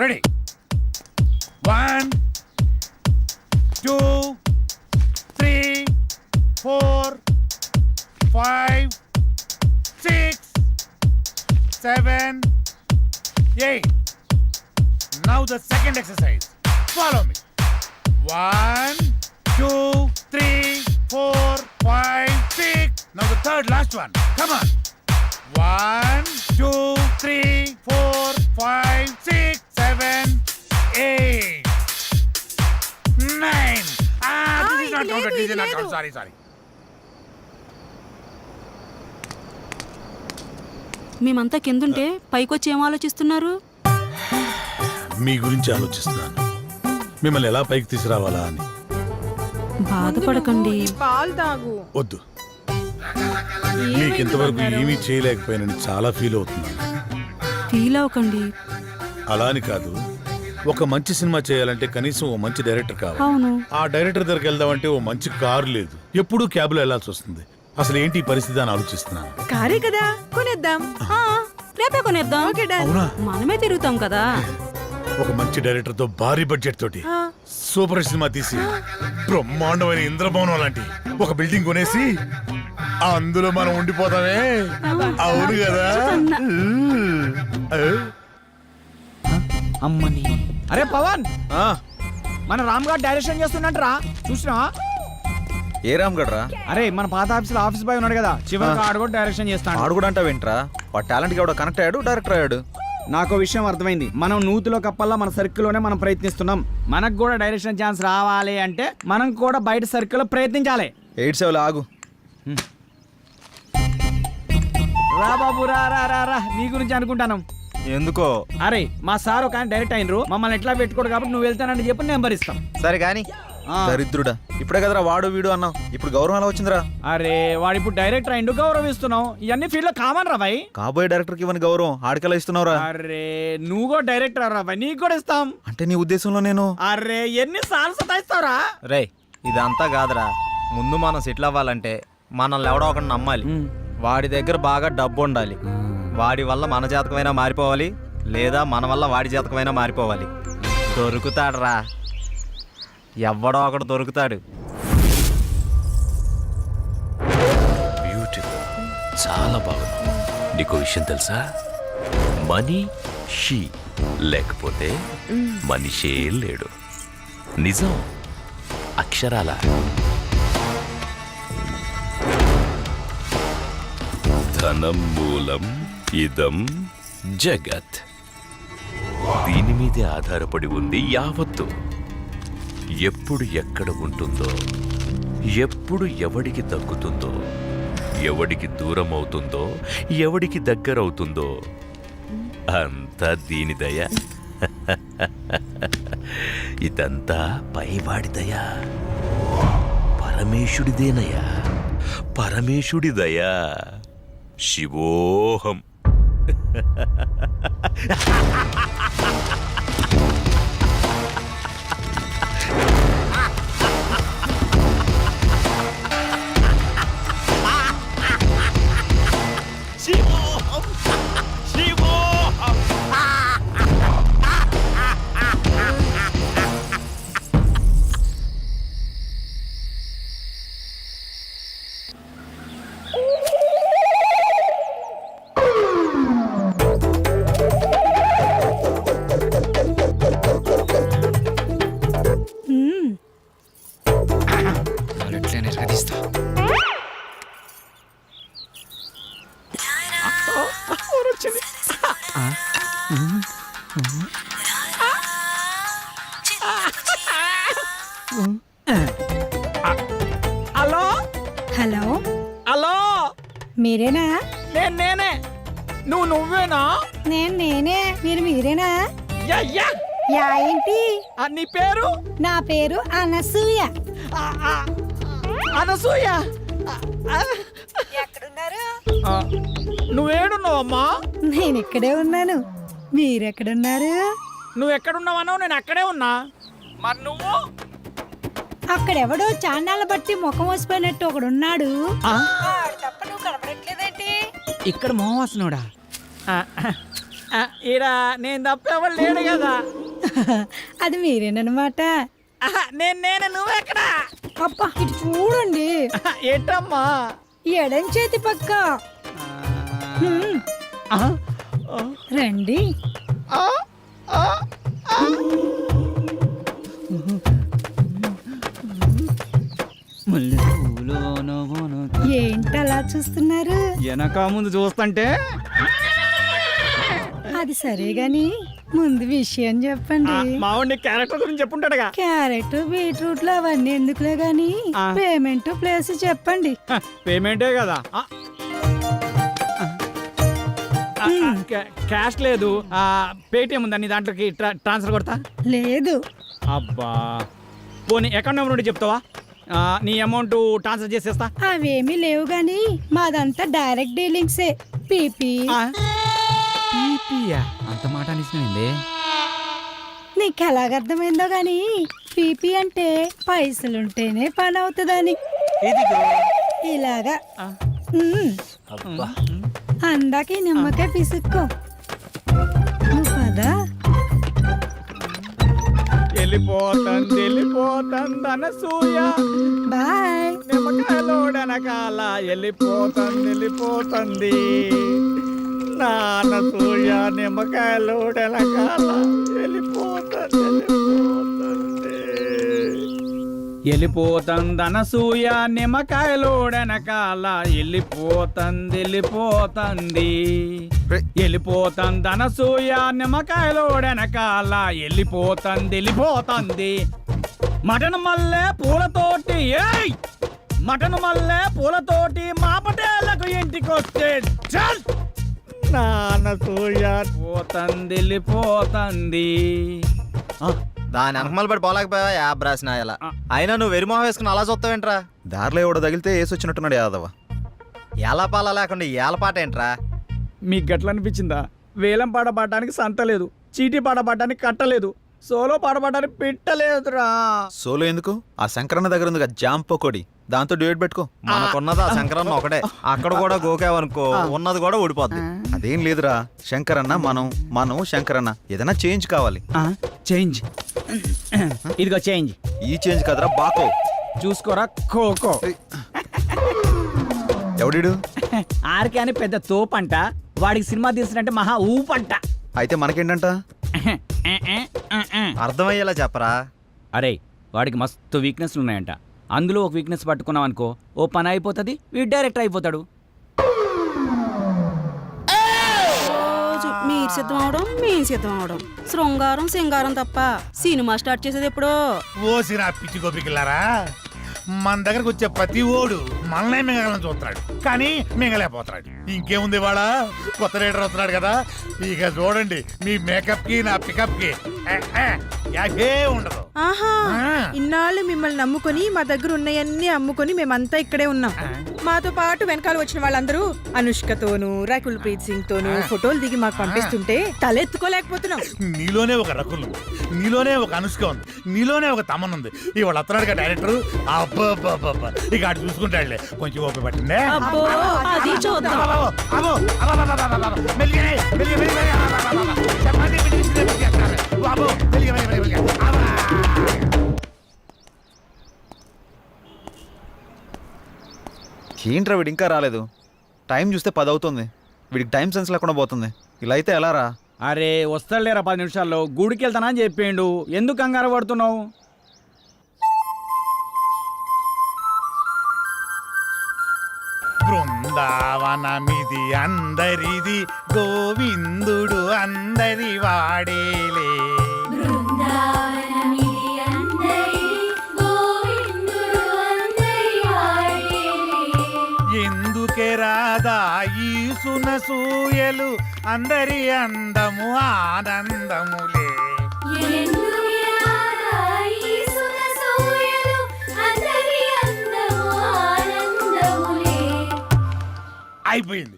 Ready 1 2 3 4 5 6 7 8. Now the second exercise. Follow me. 1 2 3 4 5 6. Now the third last one. Come on. 1 2 3 4 5 6 7 8 9. This is not counted. This is not counted. Sorry. మేమంతా కిందుంటే పైకొచ్చి ఏం ఆలోచిస్తున్నారు? మీ గురించి ఆలోచిస్తున్నాను, మిమ్మల్ని ఎలా పైకి తీసుకురావాలా అని. బాధపడకండి, పాలు తాగు. వద్దు, మీకు ఇంతవరకు ఏమీ చేయలేకపోయానని చాలా ఫీల్ అవుతున్నాను. ఫీల్ అవ్వకండి. అలా అని కాదు, ఒక మంచి సినిమా చేయాలంటే కనీసం ఓ మంచి డైరెక్టర్ కావాలి. అవును, ఆ డైరెక్టర్ దగ్గరికి వెళ్దామంటే ఓ మంచి కారు లేదు, ఎప్పుడూ క్యాబ్లో వెళ్లాల్సి వస్తుంది. అసలు ఏంటి ఈ పరిస్థితి అని ఆలోచిస్తున్నాను. కారే కదా, కొనేద్దాం. రేపే కొనేద్దాం. అవునా? మనమే తిరుగుతాం కదా. ఒక మంచి డైరెక్టర్ తో భారీ బడ్జెట్ తోటి సూపర్ సినిమా తీసి బ్రహ్మాండమైన ఇంద్రభవనం లాంటి ఒక బిల్డింగ్ కొనేసి అందులో మనం ఉండిపోతామే. అవును కదా? అమ్మని. అరే పవన్, మన రామ్ గారు డైరెక్షన్ చేస్తున్నట్రా, చూసినా? ఏ రామ్ గడ్రా? అరే మన పాత ఆఫీసులో ఆఫీస్ బాయ్ ఉన్నాడు కదా, చివరికి ఆడు కూడా డైరెక్షన్ చేస్తాడు. ఆడు కూడా అంటావు ఏంట్రా? వాడు టాలెంట్ కి ఎవడో కనెక్ట్ అయ్యాడు, డైరెక్టర్ అయ్యాడు. నాకు విషయం అర్థమైంది. మనం నూతిలో కప్పల్లా మన సర్కిల్లోనే మనం ప్రయత్నిస్తున్నాం. మనకు కూడా డైరెక్షన్ ఛాన్స్ రావాలి అంటే మనం కూడా బయట సర్కిల్లో ప్రయత్నించాలి. 87 ఆగు. రా బాబు, రా రా రా రా, నీ గురించి అనుకుంటాను. ఎందుకో? అరే మా సార్ ఒక డైరెక్ట్ అయినరు, మమ్మల్ని ఎట్లా పెట్టుకోడు కాబట్టి నువ్వు వెళ్తానని చెప్పి నెంబర్ ఇస్తాం. సరే కానీ దరిద్రుడా, ఇప్పుడే కదరా వాడు వీడు అన్నావు, ఇప్పుడు గౌరవం ఎలా వచ్చిందిరా? అరే వాడు ఇప్పుడు డైరెక్టర్ అయిండు, గౌరవిస్తున్నావు. ఇవన్నీ ఫీల్డ్ లో కామన్ రా భాయ్. కాబోయే డైరెక్టర్ కి ఇవ్వని గౌరవం ఆడికెలా ఇస్తున్నావురా? అరే నువ్వు కూడా డైరెక్టర్ రా భాయ్, నీకు కూడా ఇస్తాం. అంటే నీ ఉద్దేశంలో నేను? అరే ఎన్ని సార్లు సతాయిస్తావురా? రే ఇదంతా కాదురా, ముందు మనం సెటిల్ అవ్వాలంటే మనల్ని ఎవడో ఒకటి నమ్మాలి. వాడి దగ్గర బాగా డబ్బు ఉండాలి. వాడి వల్ల మన జాతకమైనా మారిపోవాలి, లేదా మన వల్ల వాడి జాతకమైనా మారిపోవాలి. దొరుకుతాడురా, ఎవడో ఒకడు దొరుకుతాడు. బ్యూటిఫుల్, చాలా బాగుంది. నీకు విషయం తెలుసా? మనీ షీ లేకపోతే మనిషే లేడు. నిజం, అక్షరాల. ధనం మూలం ఇదం జగత్. దీని మీదే ఆధారపడి ఉంది యావత్తు. ఎప్పుడు ఎక్కడ ఉంటుందో, ఎప్పుడు ఎవడికి దక్కుతుందో, ఎవడికి దూరం అవుతుందో, ఎవడికి దగ్గరవుతుందో అంతా దీని దయ. ఇదంతా పైవాడి దయ, పరమేశుడిదేనయ్యా, పరమేశుడి దయా. శివోహం. హలో హలో, హలో, మీరేనా? నేనే. నువ్వేనా? నేనే. మీరేనా? యా. యా ఏంటి? నీ పేరు? నా పేరు అనసూయ. అనసూయ, ఎక్కడున్నారు? నువ్వేడున్నావమ్మా? నేను ఇక్కడే ఉన్నాను. మీరెక్కడున్నారు? నువ్వు ఎక్కడున్నావన్నావు, నేను అక్కడే ఉన్నా. మరి నువ్వు? అక్కడెవడో చాన్నాళ్ళ బట్టి ముఖం వసిపోయినట్టు ఒకడున్నాడు. ఆ? తప్ప నువ్వు కనపడట్లేదేంటి? ఇక్కడ మోహవాసనోడా? ఈడ నేను తప్ప ఎవరు లేడు కదా. అది మీరేనమాట. నేను నువ్వెక్కడా? అబ్బా ఇటు చూడండి, ఏంటమ్మా? ఎడం చేతి పక్క. రండి. ఏంటలా చూస్తున్నారు? వెనక ముందు చూస్తుంటే అది సరే గాని ముందు విషయం చెప్పండి. మావాడి క్యారెక్టర్ గురించి చెప్పుంటాడుగా. క్యారెట్ బీట్రూట్లు అవన్నీ ఎందుకులే గాని పేమెంట్ ప్లేస్ చెప్పండి. పేమెంటే కదా. క్యాష్ లేదు, పేటిఎం ఉందా నీ దాంట్లోకి ట్రాన్స్ఫర్ కొడతా? లేదు. అబ్బా పోనీ అకౌంట్ నెంబర్ ఉంటే చెప్తావా? నీ అమౌంట్ ట్రాన్స్ఫర్ చేసేస్తా. అవేమీ లేవు గాని మాదంతా డైరెక్ట్ డీలింగ్సే. పీపీ. అంత మాట అనిసినవింది. నీకు ఎలాగర్థమైందో గాని పీపీ అంటే పైసలుంటేనే పని అవుతుందని. ఇలాగా అందాక ఈ నిమ్మకాయ పిసుక్కో. నువ్వు పదా. వెళ్ళిపోతుంది అనసూయ, బాయ్. నిమ్మకాయలోడనకాల వెళ్ళిపోతుంది నానసూయ, నిమ్మకాయలోడనకాల వెళ్ళిపోతుంది అనసూయ, నిమ్మకాయలోడనకాల వెళ్ళిపోతుంది అనసూయ, నిమ్మకాయలోడనకాల వెళ్ళిపోతుంది. మటన్ మల్లె పూలతోటి మటన్ మల్లె పూలతోటి మా పటేళ్లకు ఇంటికొస్తే చల్ నానసూయ వెళ్ళిపోతుంది. దాని అనకమలు పడి పోలేకపోయా యాబ్ రాసిన ఇలా. అయినా నువ్వు వెరిమోహం వేసుకుని అలా చూస్తావేంట్రా? దారిలో ఎవడో తగిలితే వేసి వచ్చినట్టున్నాడు యాదవ. ఎలా పాల లేకుండా ఏలపాట ఏంట్రా? మీకు గట్ల అనిపించిందా? వేలం పాట పాడడానికి సంత లేదు, చీటీ పాట పాడడానికి కట్టలేదు, సోలో పాట పాడడానికి పెట్టలేదురా. సోలో ఎందుకు? ఆ శంకరన్న దగ్గర ఉంది జామ్ పకోడి, దాంతో డ్యూయట్ పెట్టుకో. మనకున్నది ఆ శంకరన్న ఒకటే, అక్కడ కూడా గోకావనుకో ఉన్నది కూడా ఊడిపోద్ది. అదేం లేదురా, శంకరన్న మనం శంకరన్న ఏదైనా చేంజ్ కావాలి. చేంజ్ ఇదిగో చేంజ్. ఈ చేంజ్ కదరా బాకో, చూసుకోరా కోకో. ఎవడిడు? ఆర్కే అని పెద్ద తోపంట, వాడికి సినిమా తీసినట్టే మహా ఊపంట. అయితే మనకేంటంట? అర్థమయ్యేలా చెప్పరా. అరే వాడికి మస్తు వీక్నెస్లు ఉన్నాయంట, అందులో ఒక వీక్నెస్ పట్టుకున్నాం అనుకో ఓ పని అయిపోతుంది, వీడు డైరెక్టర్ అయిపోతాడు. రోజు మీరు సిద్ధం అవడం మేము సిద్ధం అవడం, శృంగారం సింగారం తప్ప సినిమా స్టార్ట్ చేసేది ఎప్పుడో. ఓసిన పిచ్చి గోపికిల్లారా, మన దగ్గరకు వచ్చే ప్రతి ఓడు మనల్నే మింగలని చూస్తున్నాడు, కానీ మింగలేకపోతున్నాడు. ఇంకేముంది, వాడ కొత్త రైడర్ వస్తున్నాడు కదా, ఇక చూడండి మీ మేకప్ కి నా పికప్ కి యాభే ఉండదు. ఆహా, ఇన్నాళ్ళు మిమ్మల్ని నమ్ముకొని మా దగ్గర ఉన్నాయన్నీ అమ్ముకొని మేమంతా ఇక్కడే ఉన్నాం. మాతో పాటు వెనకాల వచ్చిన వాళ్ళందరూ అనుష్కతోనూ రకుల్ ప్రీత్ సింగ్ తోనూ ఫోటోలు దిగి మాకు పంపిస్తుంటే తలెత్తుకోలేకపోతున్నాం. నీలోనే ఒక రకుల్ ఉంది, నీలోనే ఒక అనుష్క ఉంది, నీలోనే ఒక తమన్ ఉంది. ఇవాళ వస్తున్నాడు కదా డైరెక్టర్, అబ్బా ఇక అటు చూసుకుంటాడులే, కొంచెం ఓపిక పట్టిందే. అబ్బో అది చూద్దాం. ఏంట్రా వీడు ఇంకా రాలేదు? టైం చూస్తే 10 అవుతుంది, వీడికి టైం సెన్స్ లేకుండా పోతుంది. ఇలా అయితే ఎలా రా? అరే వస్తాడులేరా 10 నిమిషాల్లో, గుడికి వెళ్తానా అని చెప్పిండు, ఎందుకు కంగారు పడుతున్నావు? బృందావనమిది అందరిది, గోవిందుడు అందరి వాడేలే. ఎందుకే రాదా ఈ సునసూయలు, అందరి అందము ఆనందములే. అయిపోయింది,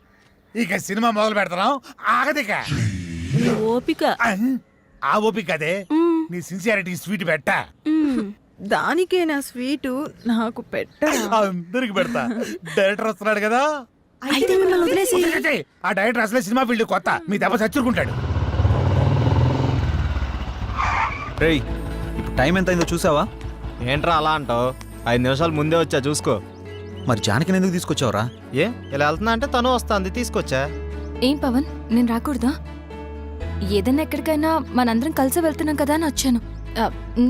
ఇక సినిమా మొదలు పెడతాం. ఆగదిక ఓపిక. ఆ ఓపిక అదే, నీ సిన్సియారిటీ స్వీట్ పెట్టా. దానికే నా స్వీటు నాకు పెట్ట. అందరికి పెడతా. డైరెక్టర్ వస్తున్నాడు కదా, అయితే మిమ్మల్ని వదిలేసి ఆ డైరెక్టర్ అసలే సినిమా ఫీల్డ్ కొత్త మీ దెబ్బ చచ్చుకుంటాడు. రేయ్ ఇప్పుడు టైం ఎంత అయిందో చూసావా? ఏంట్రా అలా అంటావు? 5 నిమిషాలు ముందే వచ్చా చూసుకో. మరి జానకిని ఎందుకు తీసుకొచ్చావురా? ఏ ఇలా వెళ్తున్నా అంటే తను వస్తుంది తీసుకొచ్చా. ఏం పవన్, నేను రాకూడదా? ఏదన్నా ఎక్కడికైనా మనందరం కలిసి వెళ్తున్నాం కదా అని వచ్చాను.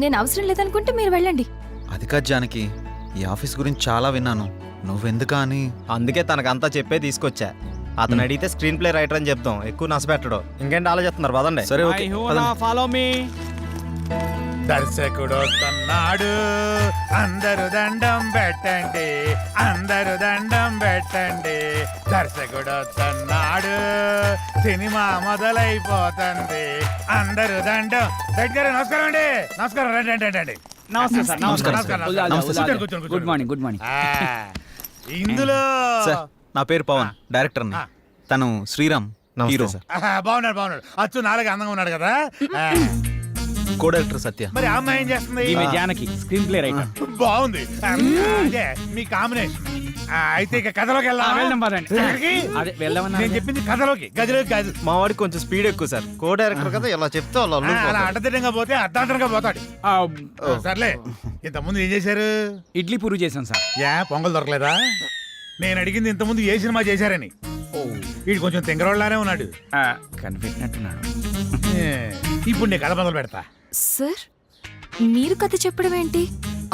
నేను అవసరం లేదనుకుంటే మీరు వెళ్ళండి. అది కాదు జానకి, ఈ ఆఫీస్ గురించి చాలా విన్నాను. నువ్వెందుకా అని. అందుకే తనకంతా చెప్పే తీసుకొచ్చా. అతను అడిగితే స్క్రీన్ ప్లే రైటర్ అని చెప్తాం, ఎక్కువ నష్టపెట్టడు. ఇంకేంటి ఆలోచిస్తున్నారు పదండి. సరే ఓకే ఫాలో మీ. దర్శకుడు వస్తున్నాడు, అందరూ దండం పెట్టండి, అందరూ దండం పెట్టండి. దర్శకుడు వస్తున్నాడు, సినిమా మొదలైపోతుంది, అందరూ దండం. దగ్గర నమస్కారం అండి. నమస్కారం, రండి రండి రండి. నమస్తే సార్. నమస్కారం, నమస్కారం. నమస్కారం. నమస్తే సార్. కూర్చోండి, కూర్చోండి, గుడ్ మార్నింగ్, గుడ్ మార్నింగ్. ఇందులో సార్ నా పేరు పవన్, డైరెక్టర్ని. తను శ్రీరామ్, హీరో. బాగున్నాడు బాగున్నాడు. అచ్చు నాలుగు అందంగా ఉన్నాడు కదా. కో డైరెక్టర్ సత్య. మరి ఆ అమ్మాయి ఏం చేస్తుంది? ఈమె జానకి, స్క్రీన్ ప్లే రైటర్. బాగుంది. అదే మీ కాంబినేషన్. అయితే ఇక కథలోకి వెళ్దాం పదండి. ఎక్కడికి? అదే వెళ్దామన్నా. నేను చెప్పింది కథలోకి, గదిలోకి కాదు. మా వాడికి కొంచెం స్పీడ్ ఎక్కువ సార్. కో డైరెక్టర్ కదా, ఇలా చెప్తే వాళ్ళు అలా అల్లుకుపోతారు. అడ్డదిడ్డంగా పోతే అర్ధాంతరంగా పోతాడు. సర్లే, ఇంతకుముందు ఏం చేశారు? ఇడ్లీ పూరి చేశాం సార్. యా పొంగల్ దొరకలేదా? నేను అడిగింది ఇంతకుముందు ఏ సినిమా చేశారని. వీడు కొంచెం తింగరోళ్ళలానే ఉన్నాడు. కనిపెట్టినట్టున్నాడు. ఇప్పుడు నేను కథ మొదలు పెడతా. సార్, మీరు కథ చెప్పడం ఏంటి?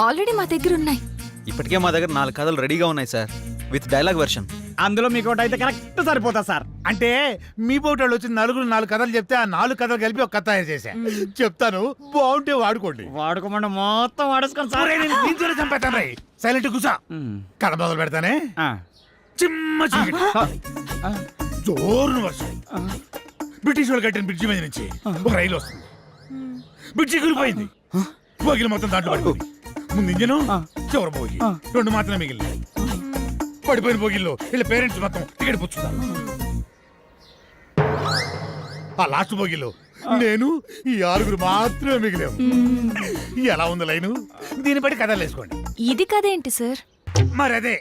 ఆల్రెడీ మా దగ్గర ఉన్నాయి. ఇప్పటికే మా దగ్గర 4 కథలు రెడీగా ఉన్నాయి సార్, విత్ డైలాగ్ వెర్షన్. అందులో మీకు ఒకటి అయితే కరెక్ట్ సరిపోతా సార్. అంటే మీ పోటాళ్ళు వచ్చి 4 కథలు చెప్తే ఆ 4 కథలు కలిపి ఒక కథ తయారు చేశా. చెప్తాను, బాగుంటే వాడుకోండి. వాడుకోమంటే మొత్తం వాడేసుకోండి సార్. దీంతోనే చంపేస్తాను రై. సైలెంట్ కూసా. కథ మొదలు పెడతానే. చిమ్మ చీకటి, జోరున వర్షం. బ్రిటిష్ వాళ్ళు కట్టిన బ్రిడ్జి మీద నుంచి ఒక రైలు వస్తుంది. బ్రిడ్జి కూలిపోయింది. బోగిలు మొత్తం దాంట్లో పడిపోయింది. ముందు ఇంజను, చివరి బోగి, 2 మాత్రమే మిగిలినాయి. పడిపోయిన బోగిల్లో వీళ్ళ పేరెంట్స్ మొత్తం టికెట్ పుచ్చుతారు. ఆ లాస్ట్ బోగిలో నేను ఈ 6 మాత్రమే మిగిలాము. ఎలా ఉంది లైను? దీన్ని బట్టి కథలు వేసుకోండి. ఇది కథ ఏంటి సార్? మరి అదే,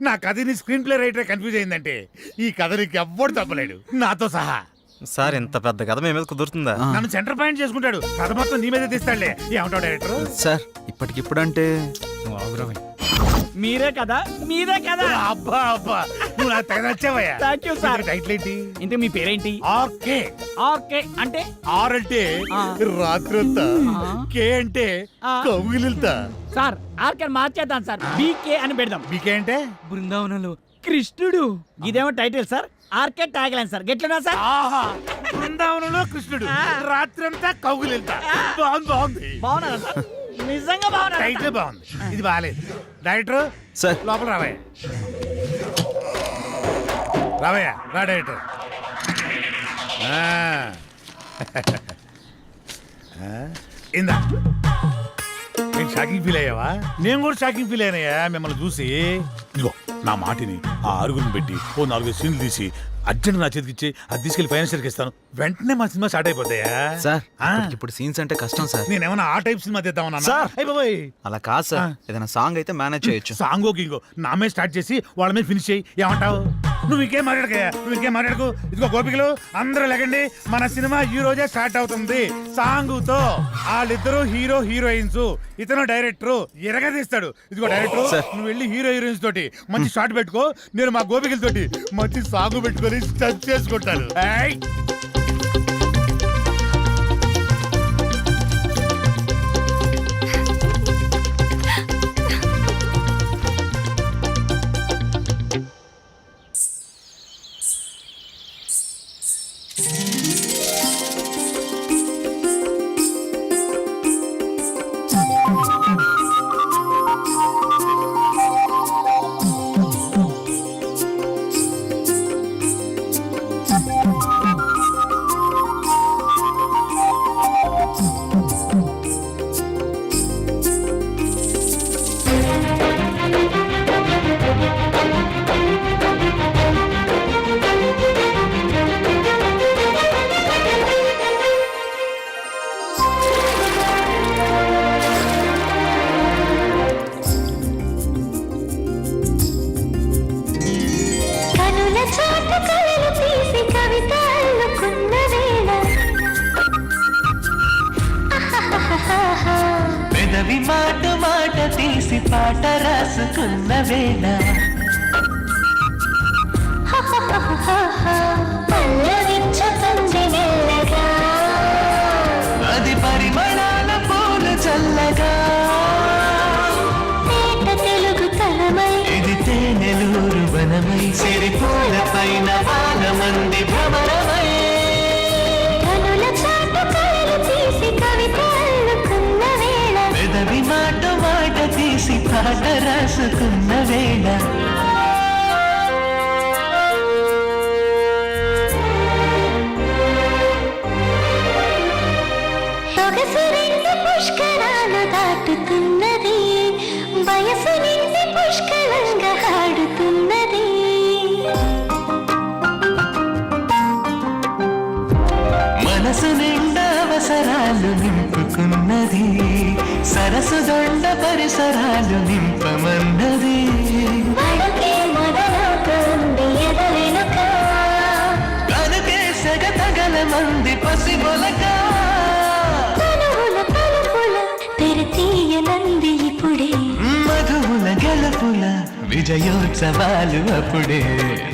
నా కథని స్క్రీన్ ప్లే రైటర్ కన్ఫ్యూజ్ అయిందంటే ఈ కథ నీకు ఎవ్వడు తప్పలేడు, నాతో సహా. సార్ ఇంత పెద్ద కథ మీ మీద కుదురుతుందా? నన్ను సెంటర్ పాయింట్ చేసుకుంటాడు. కథ మొత్తం నీ మీద తీస్తాడులే. ఏమంటావు డైరెక్టర్? సార్ ఇప్పటికిప్పుడంటే మీరే కదా, మీరే కదా. అబ్బా అబ్బా, నువ్వు నాకు తెగ నచ్చావయ్యా. Thank you sir. టైటిల్ ఏంటి? ఇంతకు మీ పేరేంటి? ఆర్కే. ఓకే అంటే ఆర్ అంటే రాత్రంతా, కే అంటే కౌగిలిల్తా. సార్ ఆర్కే మార్చేద్దాం సార్, బీకే అని పెడదాం. బీకే అంటే బృందావనంలో కృష్ణుడు. ఇదేమో title sir, RK tagline sir. గెట్లనా సార్? ఆహా, బృందావనంలో కృష్ణుడు, రాత్రంతా కౌగిలిల్తా. బాగుంది బాగుంది. బాగున్నారా సార్? నిజంగా బాగున్నా. టైటిల్ బాగుంది, ఇది బాగాలేదు. డైరెక్టర్ సార్ లోపల రావయ్య. రావయ్య, రా డైరెక్టర్. ఇందా, నేను షాకింగ్ ఫీల్ అయ్యావా? నేను కూడా షాకింగ్ ఫీల్ అయినాయా మిమ్మల్ని చూసి. ఇదిగో నా మాటిని ఆ 6 పెట్టి ఓ 4 సీన్లు తీసి అర్జెంట్ నా చేతికి ఇచ్చి అది తీసుకెళ్లి ఫైనాన్షియల్కి ఇస్తాను. వెంటనే మా సినిమా స్టార్ట్ అయిపోతాయా? సార్ ఇప్పుడు సీన్స్ అంటే కష్టం సార్. నేనేమన్నా ఆ టైప్ సినిమా తీద్దామన్నా? సార్. అయిపోయి అలా కాదు సార్, ఏదైనా సాంగ్ అయితే మేనేజ్ చేయొచ్చు. సాంగో గింగో నా మీద స్టార్ట్ చేసి వాళ్ళ మీద ఫినిష్ చేయి. ఏమంటావు? నువ్వు ఇంకేం మాట్లాడకయ్యా, నువ్వు ఇంకేం మాట్లాడకు. ఇదిగో గోపికలు అందరూ లేకండి, మన సినిమా ఈ రోజే స్టార్ట్ అవుతుంది. సాంగుతో వాళ్ళిద్దరూ హీరో హీరోయిన్స్, ఇతను డైరెక్టర్ ఎరగదీస్తాడు. ఇదిగో డైరెక్టర్, నువ్వు వెళ్ళి హీరో హీరోయిన్స్ తోటి మంచి షాట్ పెట్టుకో, నేను మా గోపికలతోటి మంచి సాంగ్ పెట్టుకొని టచ్ చేసుకుంటాను. ఏయ్! మాట మాట తీసి పాట రాసుకున్న వేళ అది పరిమళాల పూలు చల్లగా తెలుగు తలమై ఇది తేనెలూరు వనమై సిరి పూల పైన వాన మంది భ్రమరమై పెదవి మాట మాట తీసి పాట రాసుకున్న వేళ పుష్కరాలు దాటుతున్నది వయసు నిండి పుష్కలంగా ఆడుతున్నది మనసు నిండా అవసరాలు నింపుకున్నది సరసు దొండ పరిసరాలు నింపమన్నది కనుకే సెగ తగల మంది పసిబొలక తెరతీయనంది ఇప్పుడే మధువుల గెలుపుల విజయోత్సవాలు అప్పుడే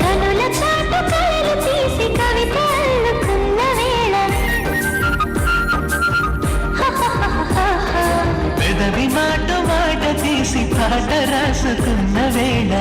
కనుల చాటు కలలు తీసి కవిత అల్లుకున్న వేళ పెదవి మాట మాట తీసి పాట రాసుకున్న వేళ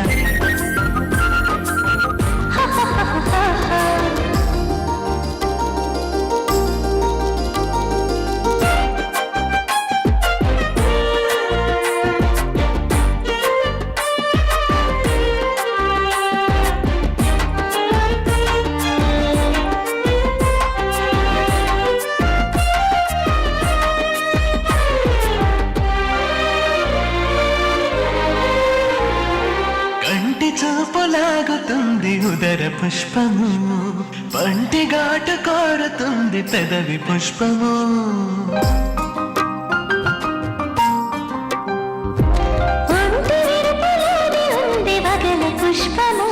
చూపులాగుతుంది ఉదర పుష్పము పంటి ఘాటు కోరుతుంది పెదవి పుష్పము పుష్పము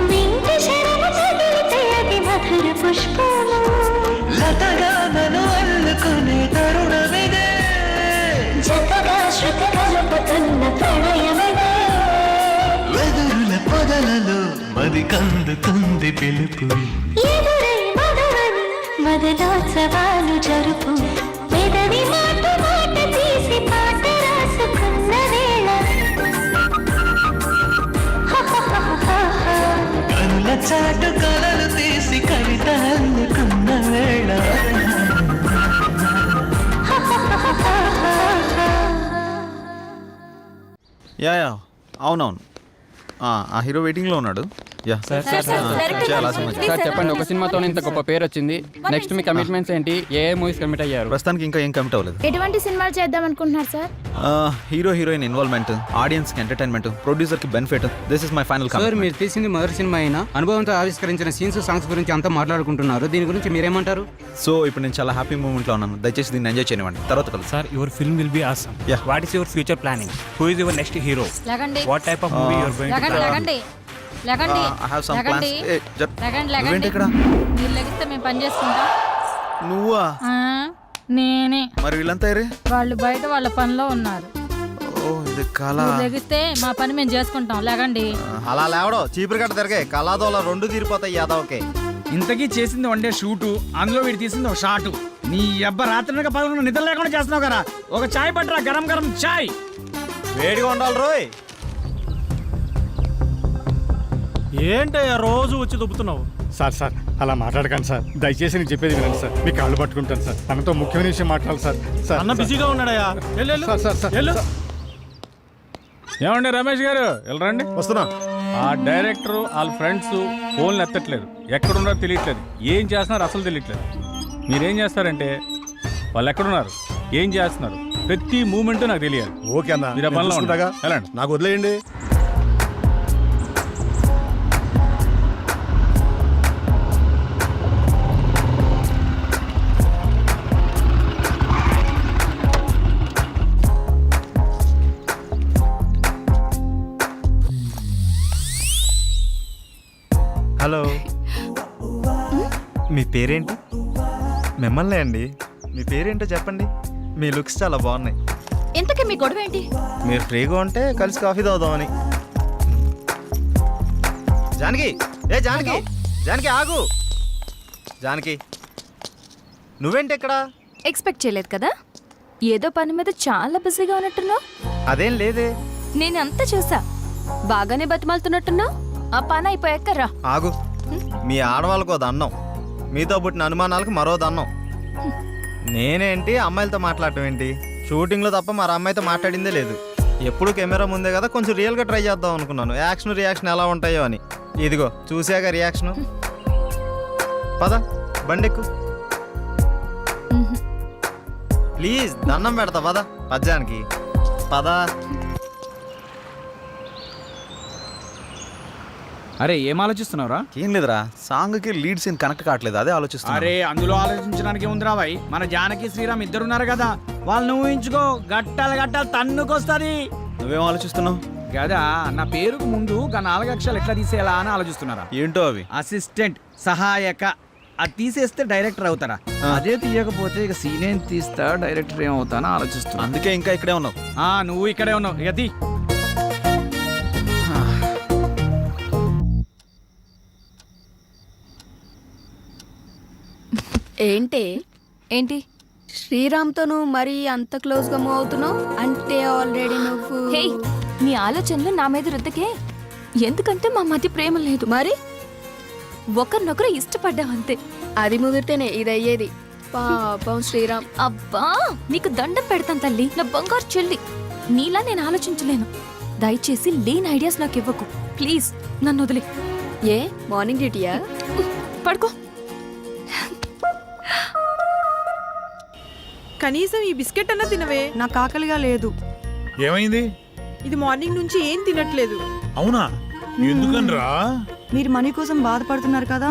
వింటి శరము చదివితే అది మధుర పుష్పము లతగా నన్ను అల్లుకునే తరుణమిదే జతగా శృతి కలుపుతున్న ప్రణయమిదే వెదురుల పొదలలో మది కందుతుంది పిలుపు ఎదురై మధువని మదనోత్సవాలు జరుపు పెదవి మాట మాట తీసి పాట రాసుకున్న వేళ కనుల చాటు కలలు తీసి కవిత అల్లుకున్న వేళ యా యా అవునవును ఆ హీరో వెయిటింగ్లో ఉన్నాడు. యా సార్ చెప్పండి, ఒక సినిమాతో ఇంత గొప్ప పేరు వచ్చింది. నెక్స్ట్ మీ కమిట్మెంట్స్ ఏంటి? ఏ మూవీస్ కమిట్ అయ్యారు? ప్రస్తుతానికి ఇంకా ఏం కమిట్ అవ్వలేదు. ఎటువంటి సినిమాలు చేద్దాం అనుకుంటున్నారు sir? Hero heroine involvement, audience కి ఎంటర్టైన్మెంట్, ప్రొడ్యూసర్ కి benefit. This is my final sir, మీరు తీసింది మొదటి సినిమా అయినా అనుభవంతో ఆవిష్కరించిన సీన్స్, సాంగ్స్ గురించి అంతా మాట్లాడుకుంటున్నారు. దీని గురించి మీరేమంటారు? సో ఇప్పుడు నేను చాలా హ్యాపీ మూమెంట్ లో ఉన్నాను. దయచేసి దీన్ని ఎంజాయ్ చేయనివ్వండి. తర్వాత కలుసు. Sir, your film will be awesome. What is your future planning? Who is your next hero? What type of movie your going to plan? I have some plans. నువ్వేంటి ఇక్కడ? మీరు లెగిస్తే మేము పని చేసుకుంటాం. నువ్వా? నేనే. మరి వీళ్ళంతా ఏరే? వాళ్ళు బయట వాళ్ళ పనిలో ఉన్నారు. ఓ ఇది కళ. లెగిస్తే మా పని మేము చేసుకుంటాం. లేకండి. అలా లేవడో చీపురు కట్ట తిరగే కళాదోళ రెండు తీరిపోతాయి యాదవ్కే. ఇంతకీ చేసింది వన్ డే షూటు, అందులో వీడు తీసింది ఒక షాటు. నీ అబ్బ రాత్రి 11 నిద్ర లేకుండా చేస్తున్నావు కదా. ఒక చాయ్ పట్టరా, గరం గరం చాయ్. వేడిగా ఉండాలి రోయ్. ఏంటయ్యా రోజు వచ్చి దుబ్బుతున్నావు? సార్ అలా మాట్లాడకండి సార్. దయచేసి నేను చెప్పేది వినండి సార్. మీ కాళ్ళు పట్టుకుంటాను సార్. తనతో ముఖ్యమైన విషయం మాట్లాడాలి సార్. అన్న బిజీగా ఉన్నాడయ్యా. ఏమండి రమేష్ గారు, వెళ్ళరండి. వస్తున్నా. ఆ డైరెక్టర్ వాళ్ళ ఫ్రెండ్స్ ఫోన్లు ఎత్తట్లేదు, ఎక్కడున్నారో తెలియట్లేదు, ఏం చేస్తున్నారు అసలు తెలియట్లేదు. మీరేం చేస్తారంటే వాళ్ళు ఎక్కడున్నారు, ఏం చేస్తున్నారు, ప్రతి మూమెంట్ నాకు తెలియాలి. ఓకే అన్న, మీరు ఆ పనిలో చూసుకుంటాగా. వెళ్ళండి. నాకు వదిలేయండి. హలో, మీ పేరేంటి? మిమ్మల్ని అండి. మీ పేరేంటో చెప్పండి. మీ లుక్స్ చాలా బాగున్నాయి. ఇంతకీ మీ గొడవ ఏంటి? మీరు ఫ్రీగా ఉంటే కలిసి కాఫీ తాగుదామని. జానకి, ఏ జానకి, జానకి ఆగు. జానకి, నువ్వేంటి ఇక్కడ? ఎక్స్పెక్ట్ చేయలేదు కదా? ఏదో పని మీద చాలా బిజీగా ఉన్నట్టున్నావు. అదేం లేదే. నేను అంతా చూసా. బాగానే బతిమాలుతున్నట్టున్నావు. ఆ పని అయిపోయాక రా. ఆగు. మీ ఆడవాళ్ళకు దండం, మీతో పుట్టిన అనుమానాలకు మరో దండం. నేనేంటి అమ్మాయిలతో మాట్లాడటం ఏంటి? షూటింగ్లో తప్ప మరి అమ్మాయితో మాట్లాడిందే లేదు. ఎప్పుడు కెమెరా ముందే కదా, కొంచెం రియల్గా ట్రై చేద్దాం అనుకున్నాను. యాక్షన్ రియాక్షన్ ఎలా ఉంటాయో అని. ఇదిగో చూసాక రియాక్షను. పద బండెక్కు ప్లీజ్, దండం పెడతా పద. పద్యానికి పద. అరే ఏం ఆలోచిస్తున్నావురా? ఏం లేదురా, సాంగ్కి లీడ్ సీన్ కనెక్ట్ కావట్లేదు, అదే ఆలోచిస్తున్నా. అరే అందులో ఆలోచించడానికి ఉందిరా భాయ్. మన జానకి శ్రీరామ్ ఇద్దరున్నారు కదా, వాళ్ళని ఊహించుకో. గట్టాలు గట్టాలు తన్నుకొస్తుంది. నువ్వేం ఆలోచిస్తున్నావు? కదా నా పేరుకు ముందు గా 4 అక్షరాలు ఎట్లా తీసేయాలా అని ఆలోచిస్తున్నారా? ఏంటో అవి? అసిస్టెంట్, సహాయక. అది తీసేస్తే డైరెక్టర్ అవుతారా? అదే తీయకపోతే ఇక సీన్ ఏం తీస్తా, డైరెక్టర్ ఏమవుతానో ఆలోచిస్తున్నా. అందుకే ఇంకా ఇక్కడే ఉన్నావు. నువ్వు ఇక్కడే ఉన్నావు. ఇక తీ. ఏంటి ఏంటి? శ్రీరామ్తో నువ్వు మరీ అంత క్లోజ్గా మూవ్ అవుతున్నావు అంటే ఆల్రెడీ నువ్వు. హే, నీ ఆలోచనలు నా మీద రుద్దకే. ఎందుకంటే మా మధ్య ప్రేమ లేదు. మరి ఒకరినొకరు ఇష్టపడ్డాం అంతే. అది ముదిరితేనే ఇది అయ్యేది. పాపం శ్రీరామ్. అబ్బా, నీకు దండం పెడతాను తల్లి, నా బంగారు చెల్లి. నీలా నేను ఆలోచించలేను. దయచేసి లేని ఐడియాస్ నాకు ఇవ్వకు ప్లీజ్. నన్ను వదిలే. ఏ మార్నింగ్ డ్యూటీయా? పడుకో. కనీసం ఈ బిస్కెట్ అన్నా తినవే. నాకు ఆకలిగా లేదు. ఏమైంది? ఇది మార్నింగ్ నుంచి ఏం తినట్లేదు. అవునా? ఎందుకనరా? మీరు మనీ కోసం బాధపడుతున్నారు కదా.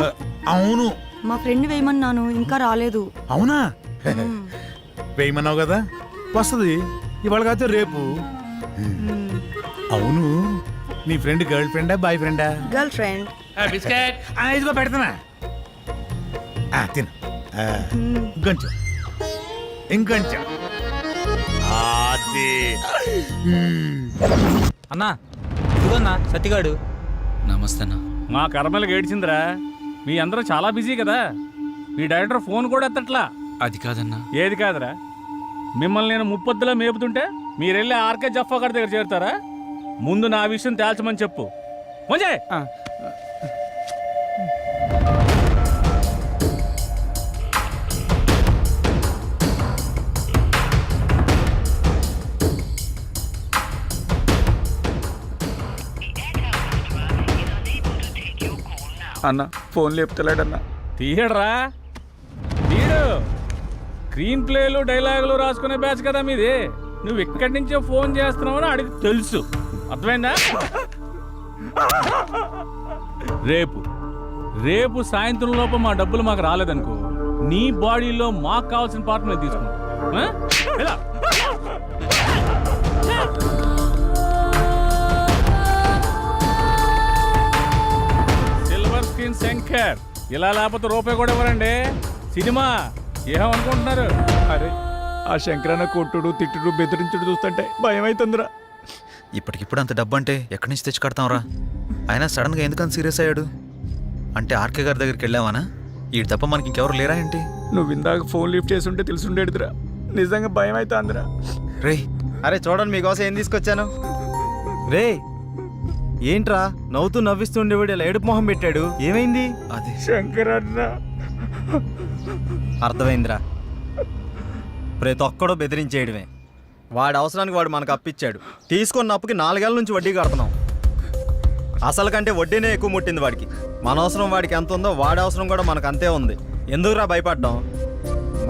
అవును. మా ఫ్రెండ్ వేయమన్నాను, ఇంకా రాలేదు. అవునా? వేయమన్నావు కదా, వస్తుంది ఇవాళ కాదు రేపు. అవును, నీ ఫ్రెండ్ గర్ల్ ఫ్రెండా బాయ్ ఫ్రెండా? Girl friend. బిస్కెట్ ఇదిగో పెడతానా, తిను. ఇంకొంచెం ఇంకొంచెం. అన్నా ఇదిగోన్నా సత్తిగాడు. నమస్తే అన్న. మా కర్మలకు ఏడ్చిందిరా. మీ అందరూ చాలా బిజీ కదా, మీ డైరెక్టర్ ఫోన్ కూడా ఎత్తట్లా. అది కాదన్నా. ఏది కాదురా? మిమ్మల్ని నేను ముప్పొద్దులా మేపుతుంటే మీరెళ్ళి ఆర్కే జఫా గారి దగ్గర చేరుతారా? ముందు నా విషయం తేల్చమని చెప్పు. మంచి అన్న ఫోన్ లేపుతలేడన్నా. తీయడరా, తీయడు. స్క్రీన్ ప్లేలు డైలాగులు రాసుకునే బ్యాచ్ కదా మీది. నువ్వు ఇక్కడి నుంచే ఫోన్ చేస్తున్నావని అడిగి తెలుసు. అర్థమైందా? రేపు సాయంత్రం లోపు మా డబ్బులు మాకు రాలేదనుకో, నీ బాడీలో మాకు కావాల్సిన పార్ట్ మేము తీసుకుంటాం. సిల్వర్ స్క్రీన్ శంకర్, ఇలా లేకపోతే రూపాయి కూడా ఇవ్వరండి. సినిమా ఏమనుకుంటున్నారు? అరే ఆ శంకరన్న కొట్టుడు తిట్టుడు బెదిరించుడు చూస్తుంటే భయం అవుతుందిరా. ఇప్పటికిప్పుడు అంత డబ్బు అంటే ఎక్కడి నుంచి తెచ్చి కడతాంరా? ఆయన సడన్గా ఎందుకని సీరియస్ అయ్యాడు? అంటే ఆర్కే గారి దగ్గరికి వెళ్ళావానా? ఈ తప్ప మనకి ఇంకెవరు లేరా ఏంటి? నువ్వు ఇందాక ఫోన్ లిఫ్ట్ చేసి ఉంటే తెలుసుండేదిరా. నిజంగా భయం అవుతుందిరా. రే అరే చూడండి మీకోసం ఏం తీసుకొచ్చాను. రే ఏంట్రా నవ్వుతూ నవ్విస్తుండేవాడు ఇలా ఏడుపు మొహం పెట్టాడు? ఏమైంది? అది శంకరన్న. అర్థమైందిరా, ప్రతి ఒక్కడో బెదిరించేయడమే. వాడి అవసరానికి వాడు మనకు అప్పిచ్చాడు. తీసుకున్న అప్పుకి 4 ఏళ్ళ నుంచి వడ్డీ కడుతున్నాం. అసలు కంటే వడ్డీనే ఎక్కువ ముట్టింది వాడికి. మన అవసరం వాడికి ఎంత ఉందో వాడి అవసరం కూడా మనకు అంతే ఉంది. ఎందుకురా భయపడ్డాం?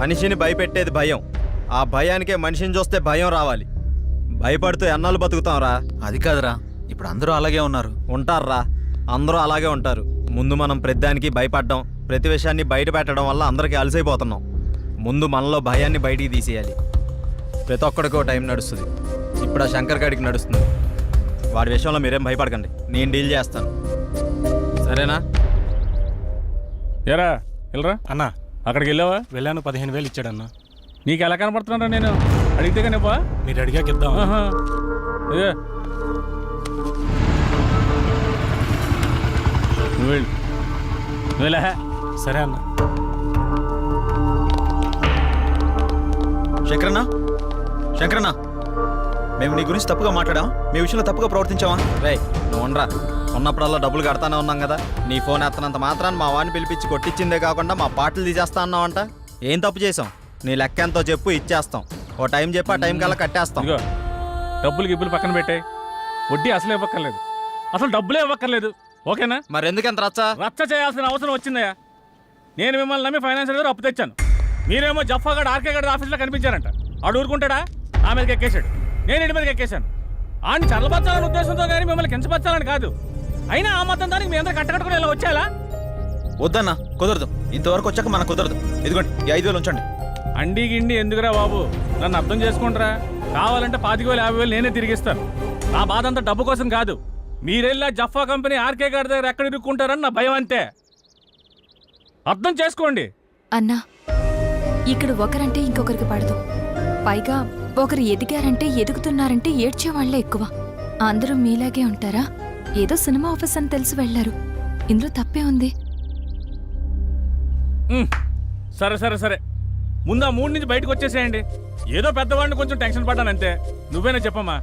మనిషిని భయపెట్టేది భయం. ఆ భయానికే మనిషిని చూస్తే భయం రావాలి. భయపడుతూ ఎన్నాళ్ళు బతుకుతాంరా? అది కాదురా, ఇప్పుడు అందరూ అలాగే ఉన్నారు. ఉంటారా, అందరూ అలాగే ఉంటారు. ముందు మనం ప్రతిదానికి భయపడ్డాం, ప్రతి విషయాన్ని బయట పెట్టడం వల్ల అందరికీ అలసైపోతున్నాం. ముందు మనలో భయాన్ని బయటికి తీసేయాలి. ప్రతి ఒక్కడికో టైం నడుస్తుంది. ఇప్పుడు ఆ శంకర్ గాడికి నడుస్తుంది. వాడి విషయంలో మీరేం భయపడకండి, నేను డీల్ చేస్తాను. సరేనా? ఏరా వెళ్ళరా అన్నా అక్కడికి వెళ్ళావా? వెళ్ళాను, 15,000 ఇచ్చాడన్నా. నీకు ఎలా కనపడుతున్నారా నేను? అడిగితే కానీ ఇవ్వా? మీరు అడిగాక ఇద్దాం. ఆహా. ఏ. నువ్వు వెళ్ళు. నువ్వు వెళ్ళా. సరే అన్న. శంకరన్న, శంకరన్న, మేము నీ గురించి తప్పుగా మాట్లాడాం, మీ విషయంలో తప్పుగా ప్రవర్తించావా? రే నువ్వు ఉండరా. ఉన్నప్పుడల్లా డబ్బులు కడతానే ఉన్నాం కదా. నీ ఫోన్ ఎత్తనంత మాత్రాన్ని మా వాడిని పిలిపించి కొట్టించిందే కాకుండా మా పాటలు తీసేస్తా అన్నావంట. ఏం తప్పు చేసాం? నీ లెక్క ఎంతో చెప్పు, ఇచ్చేస్తాం. ఓ టైం చెప్పి ఆ టైం కల్లా కట్టేస్తాం. ఇదిగో డబ్బులు గిబ్బులు పక్కన పెట్టాయి. వడ్డీ అసలు ఇవ్వక్కర్లేదు, అసలు డబ్బులే ఇవ్వక్కర్లేదు. ఓకేనా? మరి ఎందుకు ఎంత రచ్చ? రచ్చ చేయాల్సిన అవసరం వచ్చిందయ్యా. నేను మిమ్మల్ని నమ్మి ఫైనాన్షియల్ గారు అప్పు తెచ్చాను. మీరేమో జఫాగడ్ ఆర్కే గడ్ ఆఫీస్లో కనిపించారంట. ఆడు ఊరుకుంటాడా? నా మీదకి ఎక్కేశాడు, నేను ఇంటి మీదకి ఎక్కేశాను. ఆడిని చల్లబచ్చాలని ఉద్దేశంతో కానీ మిమ్మల్ని కించపరచాలని కాదు. అయినా ఆ మొత్తం దానికి మీ అందరూ కట్టకట్టుకుని ఇలా వచ్చేలా? వద్దన్నా, కుదరదు. ఇంతవరకు వచ్చాక మనకు కుదరదు. ఇదిగోండి ఈ 5,000 ఉంచండి. అండి గిండి ఎందుకురా బాబు, నన్ను అర్థం చేసుకుంటారా? కావాలంటే 25,000 50,000 నేనే తిరిగిస్తాను. నా బాధ అంతా డబ్బు కోసం కాదు. మీరెళ్ళా జఫా కంపెనీ ఆర్కే గారి దగ్గర ఎక్కడ ఇరుక్కుంటారని నా భయం అంతే. అర్థం చేసుకోండి. అన్నా, ఇక్కడ ఒకరంటే ఇంకొకరికి పడదు. పైగా ఒకరు ఎదిగారంటే ఎదుగుతున్నారంటే ఏడ్చేవాళ్లే ఎక్కువ. అందరూ మీలాగే ఉంటారా? ఏదో సినిమా ఆఫీస్ అని తెలిసి వెళ్లారు. ఇందులో తప్పే ఉంది. సరే సరే సరే, ముందు ఆ 3 నుంచి బయటకు వచ్చేసేయండి. ఏదో పెద్దవాడిని కొంచెం టెన్షన్ పడ్డానంతే. నువ్వేనా చెప్పమ్మా?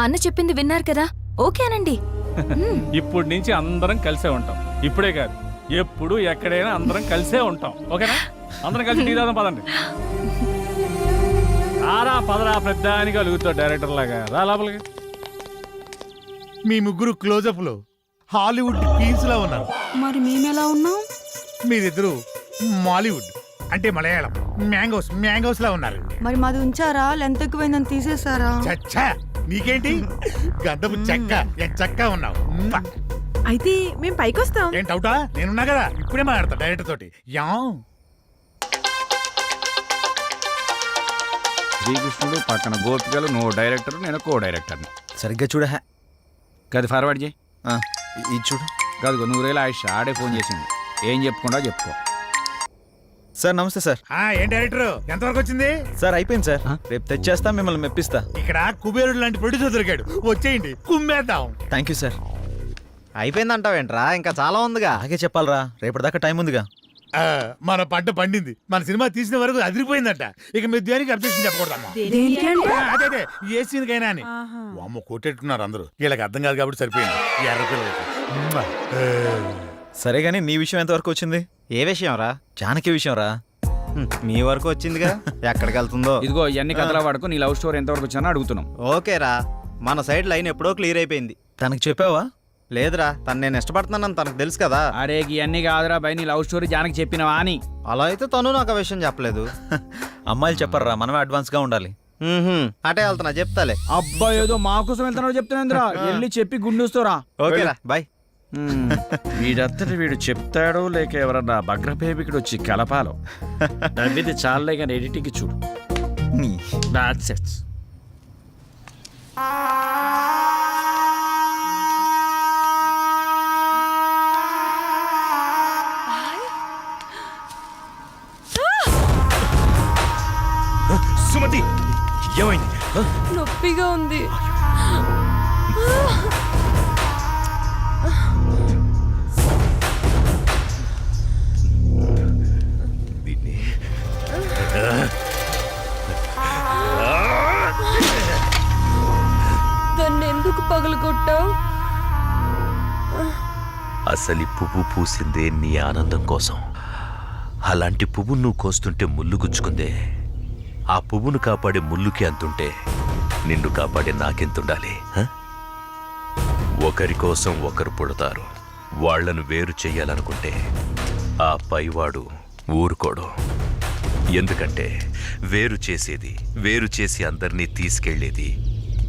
అన్న చెప్పింది విన్నారు కదా, ఓకే అనండి. ఇప్పటి నుంచి అందరం కలిసే ఉంటాం. ఇప్పుడే కాదు, ఎప్పుడు ఎక్కడైనా అందరం కలిసే ఉంటాం. ఓకేనా? అందరం కలిసి టీ తాగుదాం పదండి. రారా పదరా, పెద్దానికి అలుగుతావు డైరెక్టర్ లాగా. రా లోపలికి. మీ ముగ్గురు క్లోజప్ లో హాలీవుడ్ క్వీన్స్ లా ఉన్నారు. మరి మేమెలా ఉన్నాం? మీరిద్దరు మాలీవుడ్ అంటే మలయాళం మ్యాంగోస్ లా ఉన్నారు. మరి మాది ఉంచారా? లెంత్ ఎక్కువైందని తీసేసారా? చచ్చా, నీకేంటి గంధపు చెక్క చక్క ఉన్నావు. అయితే మేము పైకి వస్తాం. ఏంటి అవుటా? నేనున్నా కదా, ఇప్పుడే మాట్లాడతా డైరెక్టర్ తోటి. యా శ్రీకృష్ణుడు పక్కన గోపికలు, నువ్వు డైరెక్టర్, నేను కో డైరెక్టర్ని. సరిగ్గా చూడ. కాదు ఫార్వర్డ్ చేయి. ఇది చూడు. కాదు 100,000 ఆయుష్ ఆడే ఫోన్ చేసింది. ఏం చెప్పుకుంటా చెప్పుకో. సార్ నమస్తే సార్. ఏం డైరెక్టర్ ఎంతవరకు వచ్చింది? సార్ అయిపోయింది సార్, రేపు తెచ్చేస్తా, మిమ్మల్ని మెప్పిస్తా. ఇక్కడ కుబేరుడు లాంటి ప్రొడ్యూసర్ దొరికాడు, వచ్చేయండి కుమ్మేద్దాం. Thank you sir. అయిపోయిందంటావేంట్రా? ఇంకా చాలా ఉందిగా. అలాగే చెప్పాలరా, రేపటిదాకా టైం ఉందిగా. మన పంట పండింది, మన సినిమా తీసిన వరకు అదిరిపోయిందట. ఇక మీరు దేనికి అబ్జెక్షన్ చెప్పకూడదమ్మా. అదే ఏ సీన్కైనా అని. అమ్మ కొట్టేట్టున్నారు అందరూ. వీళ్ళకి అర్థం కాదు కాబట్టి సరిపోయింది. ఎర్ర పిల్లలకి. సరే గానీ నీ విషయం ఎంతవరకు వచ్చింది? ఏ విషయం రా? జానకి విషయం రా. మీ వరకు వచ్చిందిగా, ఎక్కడికి వెళ్తుందో. ఇదిగో ఇవన్నీ కథల వాడుకో. నీ లవ్ స్టోరీ ఎంతవరకు వచ్చినా అడుగుతున్నాం. ఓకేరా, మన సైడ్ లైన్ ఎప్పుడో క్లియర్ అయిపోయింది. తనకి చెప్పావా? లేదురా, తను నేను ఇష్టపడుతున్నానని తనకు తెలుసు కదా. అరే ఇవన్నీ కాదురా బై, నీ లవ్ స్టోరీ జానకి చెప్పినవా అని. అలా అయితే తను నాకు ఆ విషయం చెప్పలేదు. అమ్మాయిలు చెప్పర్రా, మనమే అడ్వాన్స్ గా ఉండాలి. అటే వెళ్తున్నా, చెప్తాలే. అబ్బా ఏదో మా కోసం వెళ్తున్నావు చెప్తున్నా. వెళ్ళి చెప్పి గుండూస్తోరా. ఓకేరా బాయ్. వీడంతటి వీడు చెప్తాడో లేక ఎవరన్నా భగ్రపేమికుడు వచ్చి కలపాలో. నవ్విది చాలే కానీ ఎడిటింగ్ చూడు. That's it. సుమతి ఏమైంది? నొప్పిగా ఉంది. దాన్ని ఎందుకు పగలగొట్టావు? అసలు పువ్వు పూసిందే నీ ఆనందం కోసం. అలాంటి పువ్వు నువ్వు కోస్తుంటే ముళ్ళు గుచ్చుకుందే. ఆ పువ్వును కాపాడే ముళ్ళుకి అంతుంటే నిన్ను కాపాడే నాకెంతుండాలి? ఒకరి కోసం ఒకరు పుడతారు. వాళ్లను వేరు చెయ్యాలనుకుంటే ఆ పైవాడు ఊరుకోడు. ఎందుకంటే వేరు చేసి అందరినీ తీసుకెళ్లేది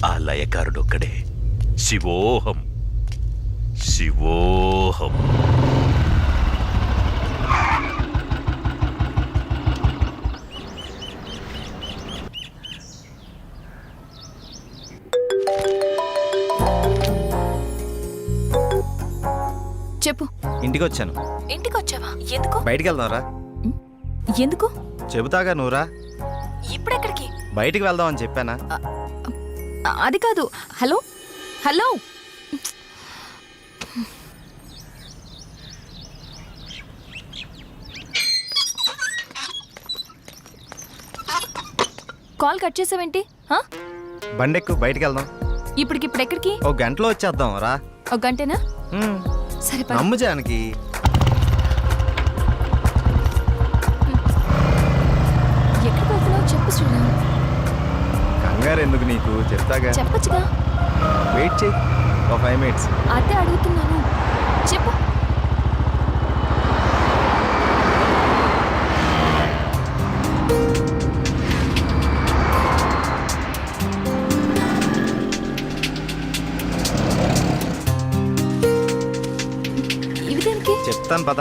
ఆ లయకారుడొక్కడే. శివోహం శివోహం. చెప్పు. ఇంటికి వచ్చాను. ఇంటికి వచ్చావా? ఎందుకు? బయటికి వెళ్దాంరా. ఎందుకు? చెబుతాగా, నువ్వురా. ఇప్పుడెక్కడికి? బయటికి వెళ్దామని చెప్పానా? అది కాదు. హలో హలో, కాల్ కట్ చేసావేంటి? బండెక్కు, బయటికి వెళ్దాం. ఇప్పటికిప్పుడు ఎక్కడికి? ఒక గంటలో వచ్చేద్దాం రా. ఒక గంటేనా? సరే పద. నమ్ము జానకి. ఎక్కడికి వెళ్తున్నావు చెప్పు శ్రీరామ్. కంగారు ఎందుకు నీకు, చెప్తాగా. చెప్పచ్చుగా. వెయిట్ చేయి, ఒక 5 minutes. అదే అడుగుతున్నాను, చెప్పు. ఇవి దేనికి? చెప్తాను పద.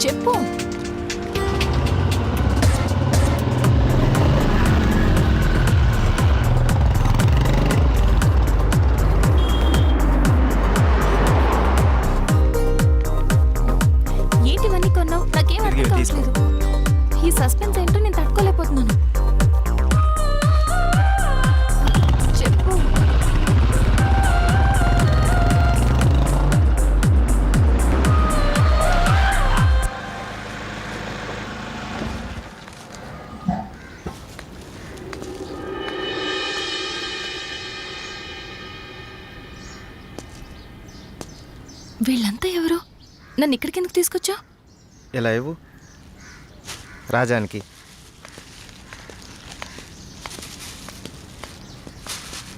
చెప్పు. ఏంటివన్నీ కొన్నావు? నాకేం అర్థం కావట్లేదు. ఈ సస్పెన్స్ ఏంటో నేను తట్టుకోలేకపోతున్నాను. చెప్పు. వీళ్ళంతా ఎవరు? నన్ను ఇక్కడికి ఎందుకు తీసుకొచ్చా? ఇలా ఇవ్వు రాజానికి.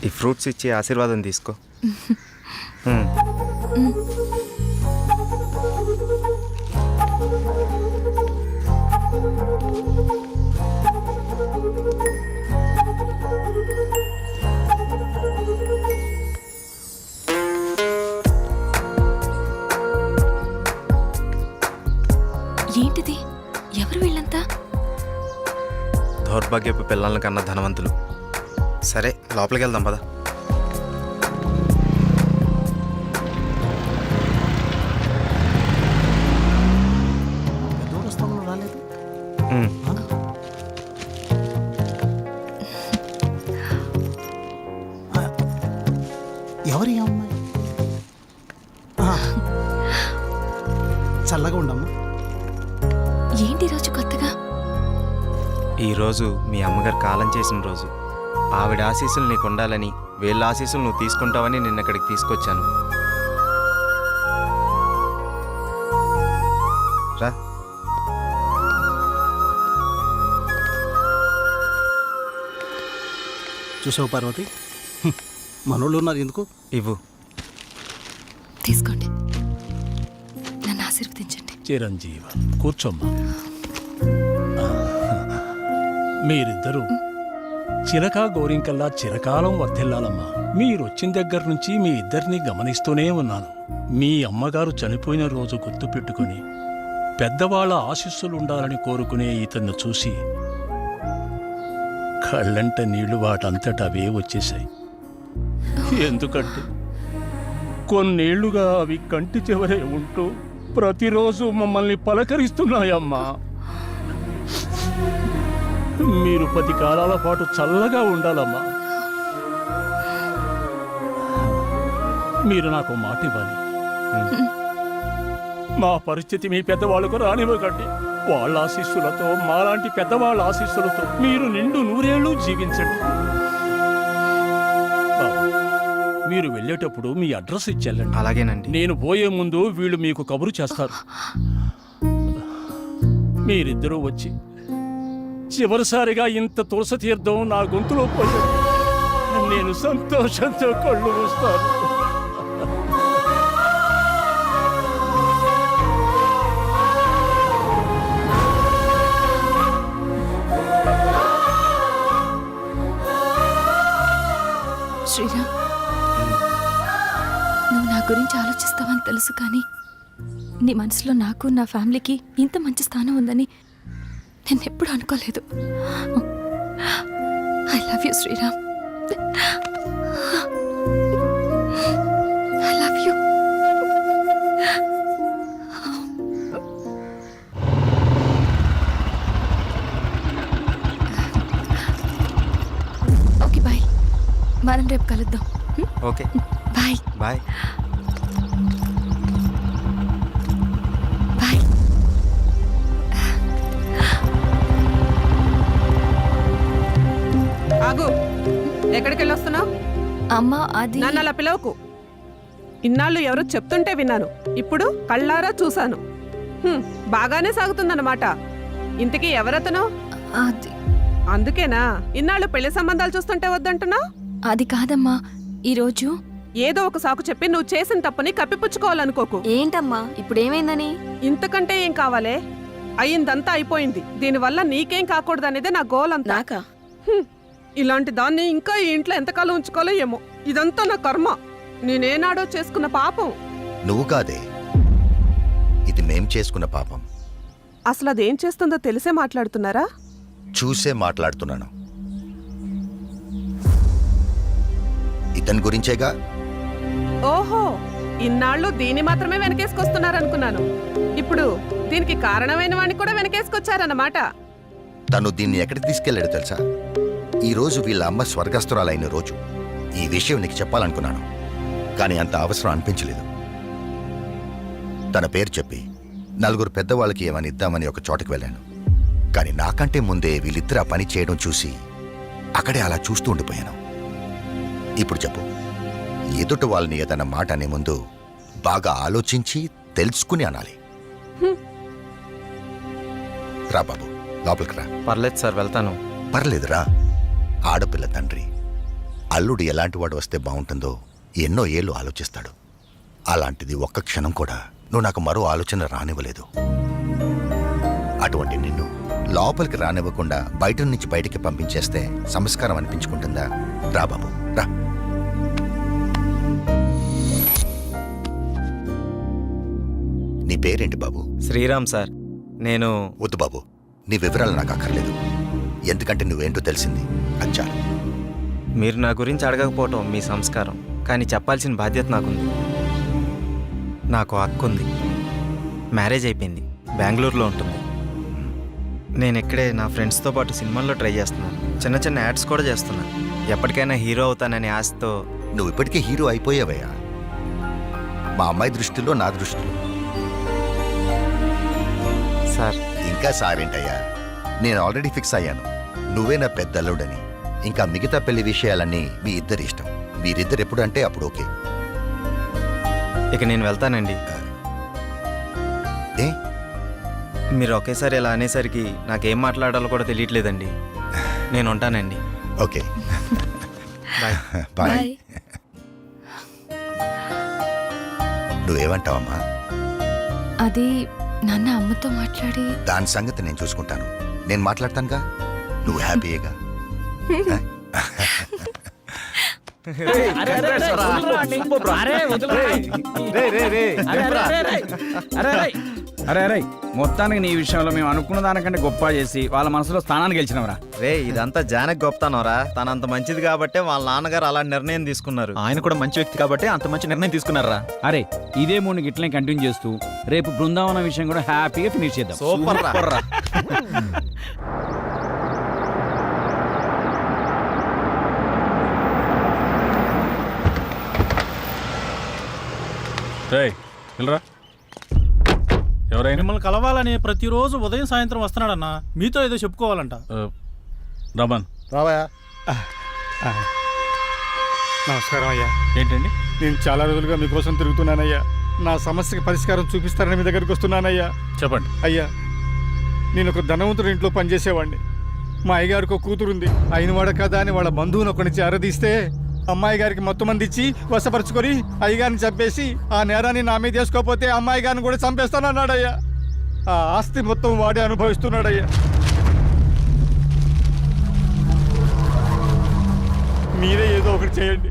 ఈ ఫ్రూట్స్ ఇచ్చి ఆశీర్వాదం తీసుకో. ఏంటిది? ఎవరు వీళ్ళంతా? దౌర్భాగ్యపు పిల్లల కన్నా ధనవంతులు. సరే లోపలికి వెళ్దాం పద. ఎవరి అమ్మాయి? చల్లగా ఉండమ్మా. ఏంటి ఈరోజు కొత్తగా? ఈరోజు మీ అమ్మగారు కాలం చేసిన రోజు. ఆవిడ ఆశీస్సులు నీకు ఉండాలని, వీళ్ళ ఆశీస్సులు నువ్వు తీసుకుంటావని నిన్న ఇక్కడికి తీసుకొచ్చాను. రా. చూసావు పార్వతి, మనోళ్ళు ఉన్నారు ఎందుకు? ఇవ్వు. తీసుకోండి, నన్ను ఆశీర్వదించండి. చిరంజీవ కూర్చోమ్మా. మీరిద్దరూ చిలకా గోరింకల్లా చిరకాలం వర్ధిల్లాలమ్మా. మీరొచ్చిన దగ్గర నుంచి మీ ఇద్దరిని గమనిస్తూనే ఉన్నాను. మీ అమ్మగారు చనిపోయిన రోజు గుర్తుపెట్టుకుని పెద్దవాళ్ల ఆశీస్సులుండాలని కోరుకునే ఇతన్ని చూసి కళ్ళంట నీళ్లు వాటంతట అవే వచ్చేశాయి. ఎందుకంటే కొన్నేళ్లుగా అవి కంటి చివరే ఉంటూ ప్రతిరోజు మమ్మల్ని పలకరిస్తున్నాయమ్మా. మీరు 10 కాలాల పాటు చల్లగా ఉండాలమ్మా. మీరు నాకు మాట ఇవ్వాలి. మా పరిస్థితి మీ పెద్దవాళ్ళకు రానివ్వకండి. వాళ్ళ ఆశీస్సులతో, మాలాంటి పెద్దవాళ్ళ ఆశీస్సులతో మీరు నిండు 100 ఏళ్ళు జీవించండి. మీరు వెళ్ళేటప్పుడు మీ అడ్రస్ ఇచ్చెళ్ళండి. అలాగేనండి. నేను పోయే ముందు వీళ్ళు మీకు కబురు చేస్తారు. మీరిద్దరూ వచ్చి చివరిసారిగా ఇంత తులసి తీర్థం నా గొంతులో పోయారు. నేను సంతోషంతో కళ్ళు మూస్తాను. శ్రీరామ్, నువ్వు నా గురించి ఆలోచిస్తావని తెలుసు, కానీ నీ మనసులో నాకు, నా ఫ్యామిలీకి ఇంత మంచి స్థానం ఉందని నేను ఎప్పుడు అనుకోలేదు. I love you Sriram. I love you. మనం రేపు కలుద్దాం. Okay bye bye. బాయ్. ఆగు, ఎక్కడికి వెళ్ళొస్తున్నావు? అమ్మా అది నన్ను అలా పిలవకు. ఇన్నాళ్ళు ఎవరో చెప్తుంటే విన్నాను, ఇప్పుడు కళ్ళారా చూశాను. బాగానే సాగుతుందన్నమాట. ఇంతకీ ఎవరతను? అది అందుకేనా ఇన్నాళ్ళు పెళ్లి సంబంధాలు చూస్తుంటే వద్దంటున్నా? అది కాదమ్మా, ఈరోజు ఏదో ఒక సాకు చెప్పి నువ్వు చేసిన తప్పుని కప్పిపుచ్చుకోవాలనుకోకు. ఏంటమ్మా ఇప్పుడు ఏమైందని? ఇంతకంటే ఏం కావాలే? అయ్యిందంతా అయిపోయింది. దీనివల్ల నీకేం కాకూడదనేదే నా గోల్ అంతా. ఇలాంటి దాన్ని ఇంకా ఈ ఇంట్లో ఎంతకాలం ఉంచుకోవాలో ఏమో. ఇదంతా నా కర్మ. నేనేనాడో చేసుకున్న పాపం. నువ్వు కాదే, ఇది మేం చేసుకున్న పాపం. అసలు అదేం చేస్తుందో తెలిసే మాట్లాడుతున్నారా? చూసే మాట్లాడుతున్నాను. ఇతని గురించేగా. ఓహో, ఇన్నాళ్ళు దీన్ని మాత్రమే వెనకేసుకొస్తున్నారనుకున్నాను. ఇప్పుడు దీనికి కారణమైన వాడిని కూడా వెనకేసుకొచ్చారన్నమాట. తను దీన్ని ఎక్కడికి తీసుకెళ్లాడో తెలుసా? ఈ రోజు వీళ్ళ అమ్మ స్వర్గస్థురాలైన రోజు. ఈ విషయం నీకు చెప్పాలనుకున్నాను, కానీ అంత అవసరం అనిపించలేదు. తన పేరు చెప్పి నలుగురు పెద్దవాళ్ళకి ఏమని ఇద్దామని ఒక చోటకి వెళ్ళాను. కానీ నాకంటే ముందే వీళ్ళిద్దరు ఆ పని చేయడం చూసి అక్కడే అలా చూస్తూ ఉండిపోయాను. ఇప్పుడు చెప్పు, ఎదుట వాళ్ళని ఏదన్నా మాట అనే ముందు బాగా ఆలోచించి తెలుసుకుని అనాలి. రా బాబు, లోపలికి రా. పర్లేదు సార్, వెళ్తాను. పర్లేదురా. ఆడపిల్ల తండ్రి, అల్లుడు ఎలాంటి వాడు వస్తే బాగుంటుందో ఎన్నో ఏళ్ళు ఆలోచిస్తాడు. అలాంటిది ఒక్క క్షణం కూడా నువ్వు నాకు మరో ఆలోచన రానివ్వలేదు. అటువంటి నిన్ను లోపలికి రానివ్వకుండా బయట నుంచి బయటికి పంపించేస్తే సంస్కారం అనిపించుకుంటుందా? రా బాబు, రా. నీ పేరేంటి బాబు? శ్రీరామ్ సార్. నేను వద్దు బాబు, నీ వివరాలు నాకు అక్కర్లేదు. ఎందుకంటే నువ్వేంటో తెలిసింది అచ్చా. మీరు నా గురించి అడగకపోవటం మీ సంస్కారం, కానీ చెప్పాల్సిన బాధ్యత నాకుంది. నాకు హక్కుంది. మ్యారేజ్ అయిపోయింది, బెంగళూరులో ఉంటుంది. నేను ఇక్కడే నా ఫ్రెండ్స్తో పాటు సినిమాల్లో ట్రై చేస్తున్నాను. చిన్న చిన్న యాడ్స్ కూడా చేస్తున్నాను. ఎప్పటికైనా హీరో అవుతాననే ఆశతో. నువ్వు ఇప్పటికే హీరో అయిపోయావయ్యా. మా అమ్మాయి దృష్టిలో, నా దృష్టిలో. సార్ ఇంకా సారేంటయ్యా, నేను ఆల్రెడీ ఫిక్స్ అయ్యాను. నువ్వే నా పెద్ద అల్లుడని. ఇంకా మిగతా పెళ్లి విషయాలన్నీ మీ ఇద్దరి ఇష్టం. మీరిద్దరు ఎప్పుడు అంటే అప్పుడు ఓకే. ఇక నేను వెళ్తానండి. ఏ మీరు ఒకేసారి ఇలా అనేసరికి నాకేం మాట్లాడాలో కూడా తెలియట్లేదండి. నేను ఉంటానండి. Okay, bye. బాయ్. నువ్వేమంటావమ్మా? అది నాన్న అమ్మతో మాట్లాడి దాని సంగతి నేను చూసుకుంటాను. నేను మాట్లాడతానుగా, నువ్వు హ్యాపీయేగా. అరే అరే, మొత్తానికి నీ విషయంలో మేము అనుకున్న దానికంటే గొప్ప చేసి వాళ్ళ మనసులో స్థానాన్ని గెలిచినవరా. రే, ఇదంతా జానకి గొప్పతనవరా. తనంత మంచిది కాబట్టే వాళ్ళ నాన్నగారు అలాంటి నిర్ణయం తీసుకున్నారు. ఆయన కూడా మంచి వ్యక్తి కాబట్టి అంత మంచి నిర్ణయం తీసుకున్నారా. అరే, ఇదే మూడు ఇట్లనే కంటిన్యూ చేస్తూ రేపు బృందావనం విషయం కూడా హ్యాపీగా ఫినిష్ చేద్దాం. సూపర్ రా. ఎవరైనా మిమ్మల్ని కలవాలని ప్రతిరోజు ఉదయం సాయంత్రం వస్తున్నాడన్నా. మీతో ఏదో చెప్పుకోవాలంట. రమన్ రావయ్యా. నమస్కారం అయ్యా. ఏంటండి? నేను చాలా రోజులుగా మీకోసం తిరుగుతున్నానయ్యా. నా సమస్యకి పరిష్కారం చూపిస్తారని మీ దగ్గరికి వస్తున్నానయ్యా. చెప్పండి. అయ్యా, నేను ఒక ధనవంతుడి ఇంట్లో పనిచేసేవాడిని. మా అయ్యగారికి ఒక కూతురుంది. అయినవాడ కదా అని వాళ్ళ బంధువుని ఒకనిచ్చి అరదీస్తే అమ్మాయి గారికి మొత్తం మంది ఇచ్చి వశపరుచుకొని అయ్యగారిని చంపేసి ఆ నేరాన్ని నా మీద చేసుకోకపోతే అమ్మాయి గారిని కూడా చంపేస్తానన్నాడయ్యా. ఆ ఆస్తి మొత్తం వాడే అనుభవిస్తున్నాడయ్యా. మీరే ఏదో ఒకటి చేయండి.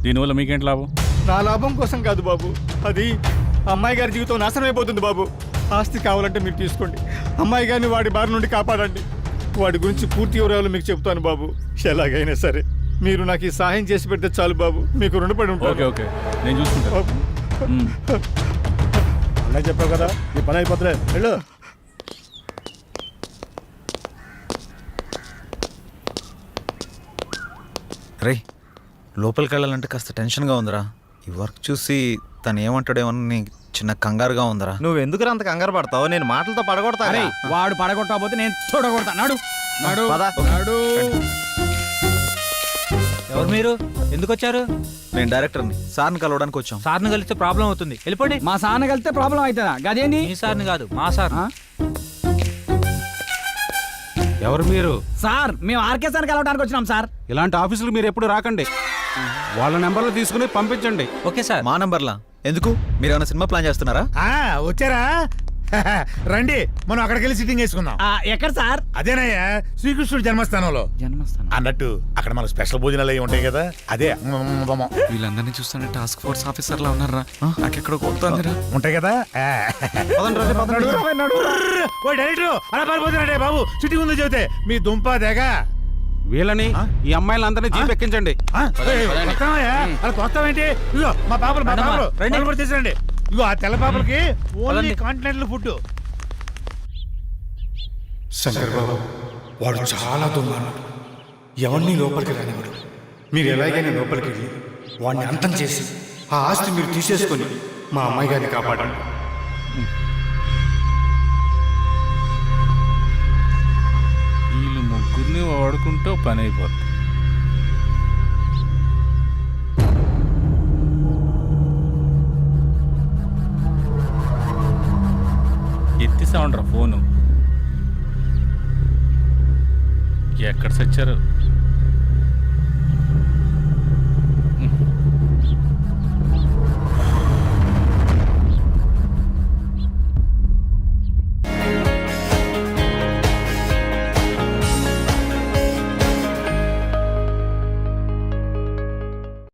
దీనివల్ల మీకేంటి లాభం? నా లాభం కోసం కాదు బాబు, అది అమ్మాయి గారి జీవితం నాశనం అయిపోతుంది బాబు. ఆస్తి కావాలంటే మీరు తీసుకోండి. అమ్మాయి గారిని వాడి బారి నుండి కాపాడండి. వాడి గురించి పూర్తి వివరాలు మీకు చెప్తాను బాబు. ఎలాగైనా సరే మీరు నాకు ఈ సహాయం చేసి పెడితే చాలు బాబు. మీకు రుణపడి ఉంటాను. ఓకే ఓకే, నేను చూసుకుంటాను. అలా చెప్పావు కదా, నీ పని అయిపోతులే. వెళ్ళు. రే, లోపలికి వెళ్ళాలంటే కాస్త టెన్షన్గా ఉందిరా. ఈ వర్క్ చూసి తను ఏమంటాడేమని చిన్న కంగారుగా ఉందిరా. నువ్వు ఎందుకు అంత కంగారు పడతావు? నేను మాటలతో పడగొడతా. వాడు పడగొట్టకపోతే నేను చూడగొడతా. నాడు నాడు పద. నాడు. ఎవరు మీరు? ఎందుకు వచ్చారు? నేను డైరెక్టర్ని, సార్ని కలవడానికి వచ్చాం. సార్ని కలిస్తే ప్రాబ్లం అవుతుంది, వెళ్ళిపోండి. మా సార్ని కలిస్తే ప్రాబ్లం అవుతుందా? గదేంది? మీ సార్ని కాదు, మా సార్. ఎవరు మీరు? సార్ మేము ఆర్కే సార్ని కలవడానికి వచ్చినాం సార్. ఇలాంటి ఆఫీసులు మీరు ఎప్పుడు రాకండి. వాళ్ళ నెంబర్లు తీసుకుని పంపించండి. Okay sir. మా నంబర్లా ఎందుకు? మీరు ఏమైనా సినిమా ప్లాన్ చేస్తున్నారా? వచ్చారా? రండి, మనం అక్కడికి వెళ్ళి సిట్టింగ్ వేసుకుందాం. ఎక్కడ సార్? అదేనయ్యా, శ్రీకృష్ణుడు జన్మస్థానంలో. అన్నట్టు అక్కడ మన స్పెషల్ భోజనాలు అవి ఉంటాయి కదా, అదే వీళ్ళందరినీ చూస్తుంటే టాస్క్ ఫోర్స్ ఆఫీసర్లా ఉన్నారా? నాకెక్కడ కొడుతుందిరా. ఉంటాయి కదా. ఓ డైరెక్టర్, అలా పారిపోతున్నాడే బాబు, సిట్టింగ్ ఉందో చెబితే మీ దుంప దేగ. వీళ్ళని ఈ అమ్మాయిలందరినీ జీప్ ఎక్కించండి. అలా తోస్తావేంటి? ఇదిగో మా పాపలు కూడా చేసండి. ఇగో ఆ తెల్ల పాపలకి ఓన్లీ కాంటినెంటల్ ఫుడ్. శంకర్ బాబు, వాడు చాలా దుర్మార్గుడు. ఎవరిని లోపలికి రానివాడు. మీరు ఎలాగైనా లోపలికి వెళ్ళి వాడిని అంతం చేసి ఆ ఆస్తి మీరు తీసేసుకొని మా అమ్మాయి గారిని కాపాడండి. వీళ్ళు ముగ్గురిని వాడుకుంటూ పని అయిపోతుంది. ఎత్తిసా ఉండరా ఫోను? ఎక్కడ సచ్చారు?